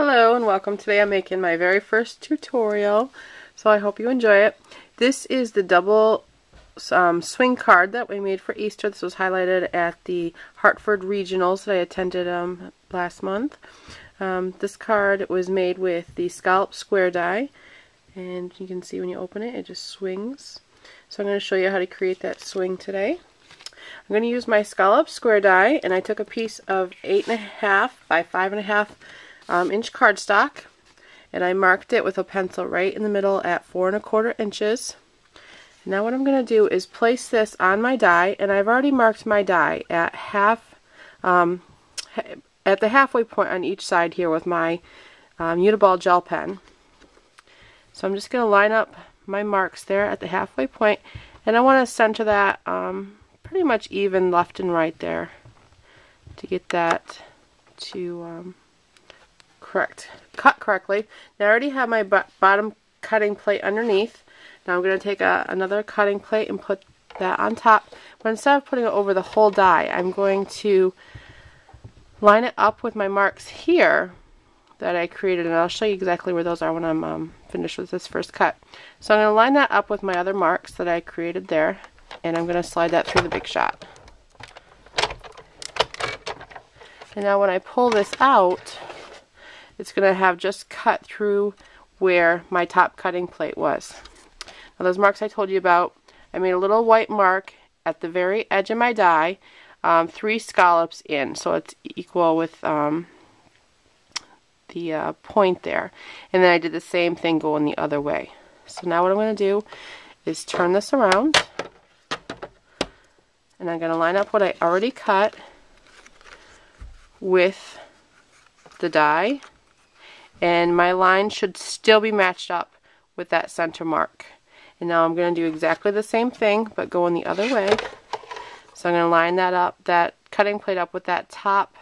Hello and welcome. Today I'm making my very first tutorial, so I hope you enjoy it. This is the double swing card that we made for Easter. This was highlighted at the Hartford Regionals that I attended last month. This card was made with the scallop square die, and you can see when you open it, it just swings. So I'm going to show you how to create that swing today. I'm going to use my scallop square die, and I took a piece of 8.5 by 5.5 inch cardstock, and I marked it with a pencil right in the middle at 4 1/4 inches. Now what I'm going to do is place this on my die, and I've already marked my die at at the halfway point on each side here with my Uniball gel pen. So I'm just going to line up my marks there at the halfway point, and I want to center that pretty much even left and right there to get that to cut correctly. Now I already have my bottom cutting plate underneath. Now I'm going to take another cutting plate and put that on top, but instead of putting it over the whole die, I'm going to line it up with my marks here that I created, and I'll show you exactly where those are when I'm finished with this first cut. So I'm going to line that up with my other marks that I created there, and I'm going to slide that through the Big Shot. And now when I pull this out, it's going to have just cut through where my top cutting plate was. Now those marks I told you about, I made a little white mark at the very edge of my die, 3 scallops in, so it's equal with the point there. And then I did the same thing going the other way. So now what I'm going to do is turn this around, and I'm going to line up what I already cut with the die, and my line should still be matched up with that center mark. And now I'm going to do exactly the same thing, but going the other way. So I'm going to line that up, that cutting plate up with that top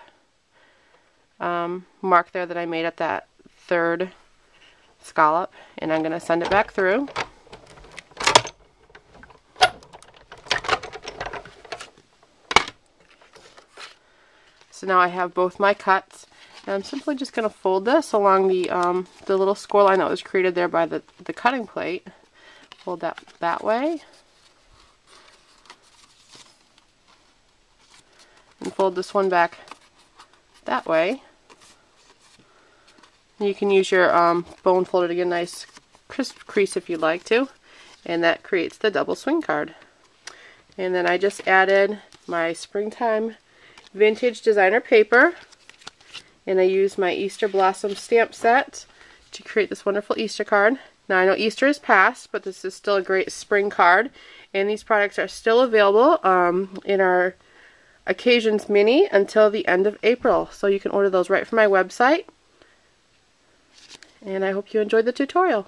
mark there that I made at that third scallop, and I'm going to send it back through. So now I have both my cuts, and I'm simply just going to fold this along the little score line that was created there by the cutting plate. Fold that way, and fold this one back that way. You can use your bone folder to get a nice crisp crease if you'd like to, and that creates the double swing card. And then I just added my Springtime Vintage Designer paper, and I used my Easter Blossom stamp set to create this wonderful Easter card. Now I know Easter is past, but this is still a great spring card, and these products are still available in our Occasions Mini until the end of April, so you can order those right from my website. And I hope you enjoyed the tutorial.